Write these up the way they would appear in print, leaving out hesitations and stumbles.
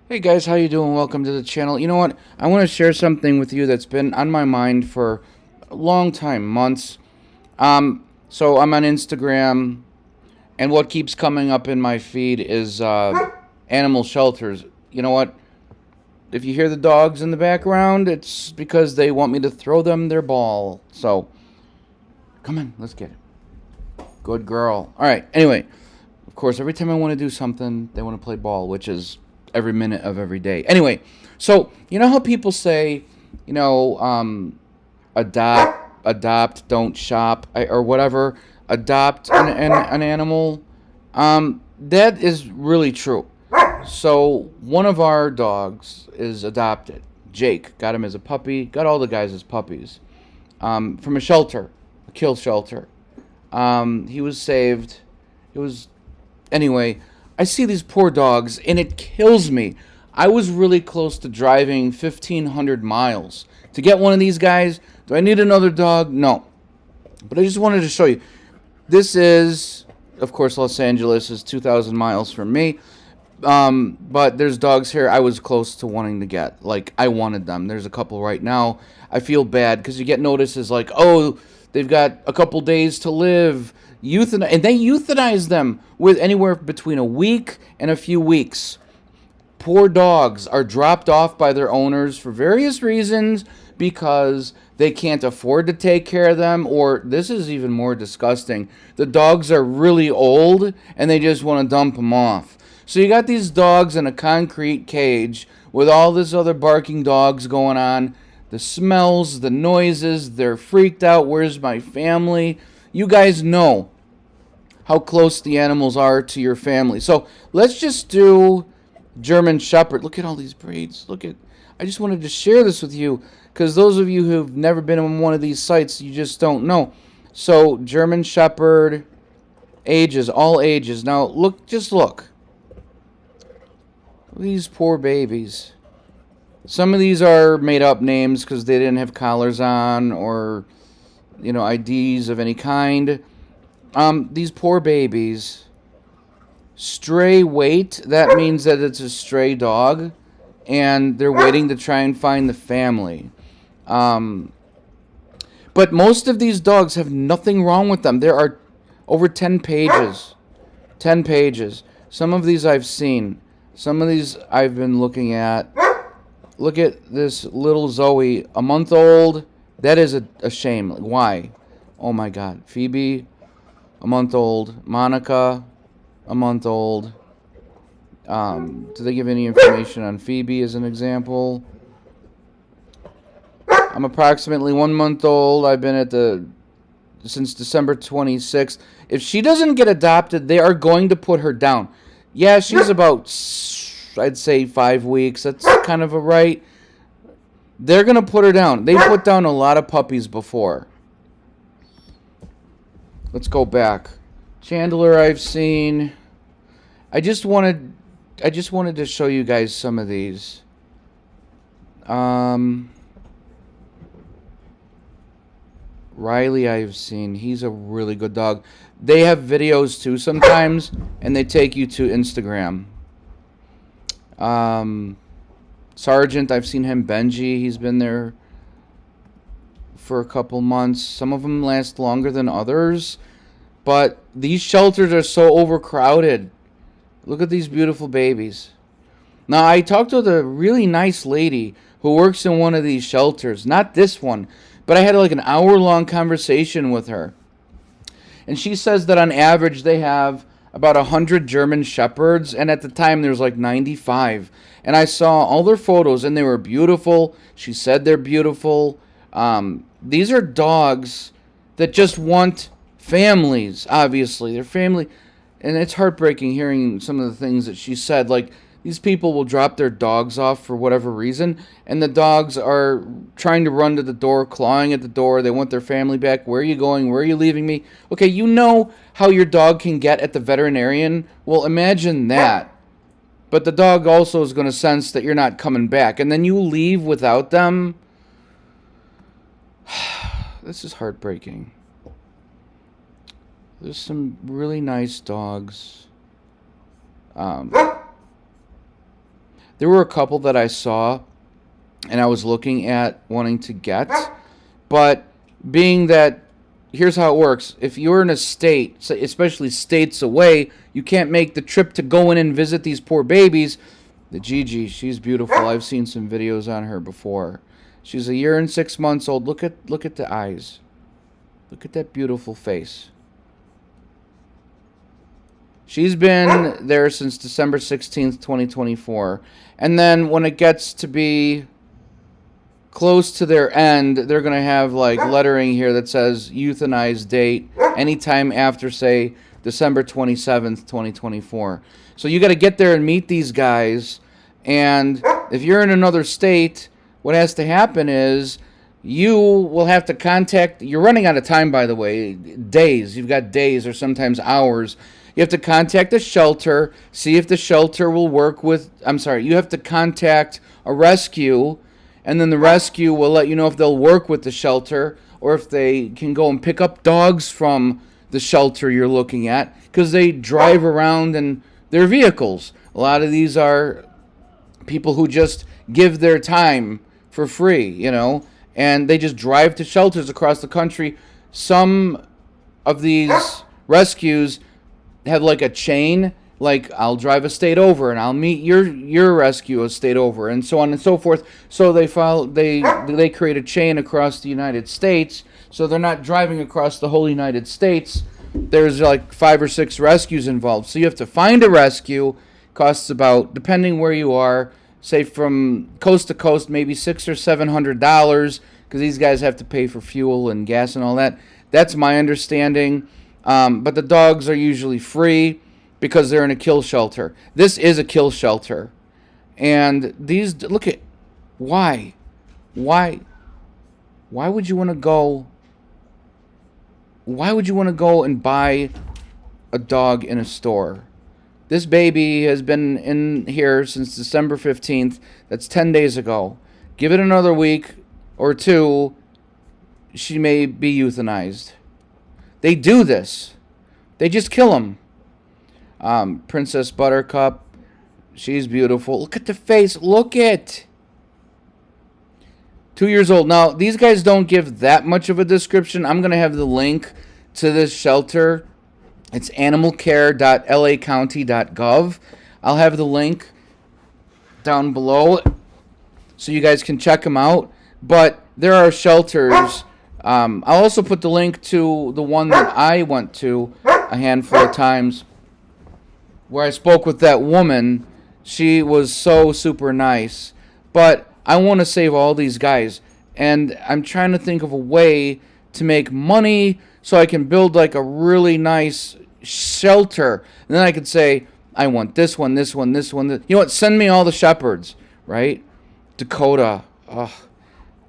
Hey guys, how you doing? Welcome to the channel. You know what? I want to share something with you that's been on my mind for a long time, months. So I'm on Instagram, and what keeps coming up in my feed is animal shelters. You know what? If you hear the dogs in the background, it's because they want me to throw them their ball. So, come on, let's get it. Good girl. All right. Anyway, of course, every time I want to do something, they want to play ball, which is every minute of every day. Anyway, so you know how people say, you know, adopt, don't shop, or whatever. Adopt an animal. That is really true. So one of our dogs is adopted. Jake got him as a puppy. Got all the guys as puppies from a shelter, a kill shelter. He was saved. It was anyway. I see these poor dogs, and it kills me. I was really close to driving 1,500 miles to get one of these guys. Do I need another dog? No. But I just wanted to show you. This is, of course, Los Angeles is 2,000 miles from me. But there's dogs here I was close to wanting to get. Like, I wanted them. There's a couple right now. I feel bad because you get notices like, oh, they've got a couple days to live. And they euthanize them with anywhere between a week and a few weeks. Poor dogs are dropped off by their owners for various reasons because they can't afford to take care of them, or this is even more disgusting. The dogs are really old and they just want to dump them off. So you got these dogs in a concrete cage with all this other barking dogs going on. The smells, the noises, they're freaked out. Where's my family? You guys know how close the animals are to your family. So let's just do German Shepherd. Look at all these breeds. I just wanted to share this with you because those of you who've never been on one of these sites, you just don't know. So German Shepherd, ages, all ages. Now just look. These poor babies. Some of these are made up names because they didn't have collars on or, IDs of any kind. These poor babies. Stray weight, that means that it's a stray dog, and they're waiting to try and find the family. But most of these dogs have nothing wrong with them. There are over 10 pages. 10 pages. Some of these I've seen. Some of these I've been looking at. Look at this little Zoe, a month old. That is a shame. Why? Oh my God. Phoebe, a month old. Monica, a month old. Do they give any information on Phoebe as an example? I'm approximately 1 month old. I've been since December 26th. If she doesn't get adopted, they are going to put her down. Yeah, she's about, I'd say, 5 weeks. That's kind of a right. They're going to put her down. They put down a lot of puppies before. Let's go back. Chandler I've seen. I just wanted to show you guys some of these. Riley I've seen. He's a really good dog. They have videos too sometimes, and they take you to Instagram. Sergeant, I've seen him. Benji, he's been there for a couple months. Some of them last longer than others, but these shelters are so overcrowded. Look at these beautiful babies. Now, I talked to a really nice lady who works in one of these shelters. Not this one, but I had like an hour-long conversation with her. And she says that on average they have about 100 German Shepherds, and at the time there was like 95. And I saw all their photos, and they were beautiful. She said they're beautiful. These are dogs that just want families, obviously. They're family. And it's heartbreaking hearing some of the things that she said. Like, these people will drop their dogs off for whatever reason, and the dogs are trying to run to the door, clawing at the door. They want their family back. Where are you going? Where are you leaving me? Okay, you know how your dog can get at the veterinarian? Well, imagine that. But the dog also is going to sense that you're not coming back, and then you leave without them. This is heartbreaking. There's some really nice dogs. There were a couple that I saw and I was looking at wanting to get, but being that, here's how it works. If you're in a state, especially states away, you can't make the trip to go in and visit these poor babies. The Gigi, she's beautiful. I've seen some videos on her before. She's a year and 6 months old. Look at the eyes. Look at that beautiful face. She's been there since December 16th, 2024. And then when it gets to be close to their end, they're going to have like lettering here that says euthanize date anytime after, say, December 27th, 2024. So you got to get there and meet these guys. And if you're in another state, what has to happen is you will have to contact, you're running out of time, by the way, days. You've got days or sometimes hours. You have to contact a shelter, see if the shelter will work with, you have to contact a rescue, and then the rescue will let you know if they'll work with the shelter or if they can go and pick up dogs from the shelter you're looking at, because they drive around in their vehicles. A lot of these are people who just give their time for free, you know, and they just drive to shelters across the country. Some of these rescues have like a chain, like I'll drive a state over and I'll meet your rescue a state over, and so on and so forth. So they create a chain across the United States, so they're not driving across the whole United States. There's like 5 or 6 rescues involved, so you have to find a rescue. Costs about, depending where you are, say from coast to coast, maybe $600 or $700, because these guys have to pay for fuel and gas and all that. That's my understanding. But the dogs are usually free because they're in a kill shelter. This is a kill shelter. And these, look at, why would you want to go, and buy a dog in a store? This baby has been in here since December 15th. That's 10 days ago. Give it another week or two, she may be euthanized. They do this. They just kill them. Princess Buttercup, she's beautiful. Look at the face. Look at. 2 years old. Now, these guys don't give that much of a description. I'm going to have the link to this shelter. It's animalcare.lacounty.gov. I'll have the link down below so you guys can check them out. But there are shelters. I'll also put the link to the one that I went to a handful of times where I spoke with that woman. She was so super nice. But I want to save all these guys. And I'm trying to think of a way to make money so I can build like a really nice shelter. And then I could say, I want this one, this one, this one. You know what? Send me all the shepherds, right? Dakota. Oh,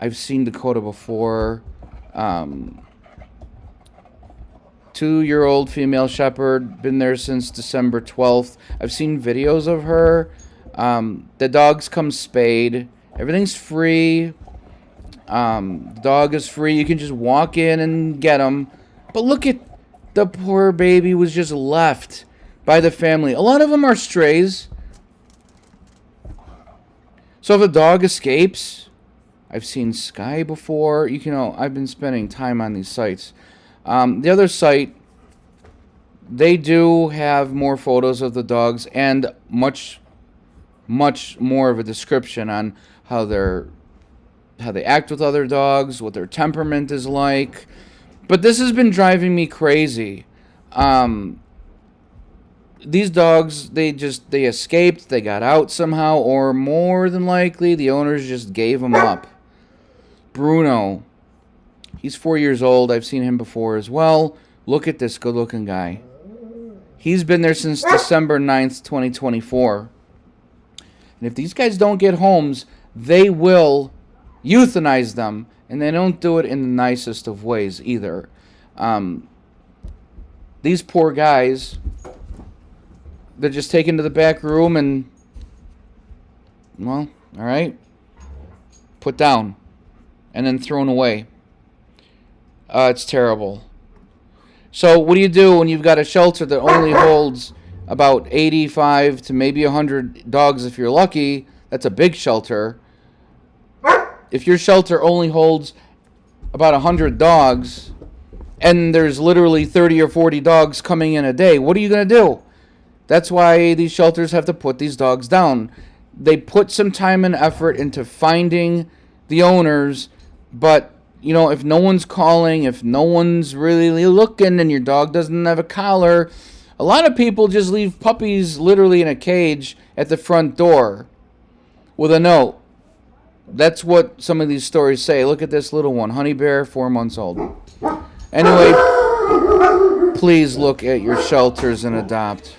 I've seen Dakota before. 2-year-old female shepherd. Been there since December 12th. I've seen videos of her. The dogs come spayed. Everything's free. The dog is free. You can just walk in and get them. But look at the poor baby was just left by the family. A lot of them are strays. So if a dog escapes, I've seen Sky before. You know, I've been spending time on these sites. The other site, they do have more photos of the dogs and much more of a description on how they act with other dogs, what their temperament is like. But this has been driving me crazy. These dogs, they escaped, they got out somehow, or more than likely, the owners just gave them up. Bruno, he's 4 years old. I've seen him before as well. Look at this good-looking guy. He's been there since December 9th, 2024. And if these guys don't get homes, they will euthanize them. And they don't do it in the nicest of ways either. These poor guys, they're just taken to the back room and, well, all right, put down and then thrown away. It's terrible. So what do you do when you've got a shelter that only holds about 85 to maybe 100 dogs if you're lucky? That's a big shelter. If your shelter only holds about 100 dogs, and there's literally 30 or 40 dogs coming in a day, what are you going to do? That's why these shelters have to put these dogs down. They put some time and effort into finding the owners, but you know, if no one's calling, if no one's really looking, and your dog doesn't have a collar, a lot of people just leave puppies literally in a cage at the front door with a note. That's what some of these stories say. Look at this little one, honey bear, 4 months old. Anyway, please look at your shelters and adopt.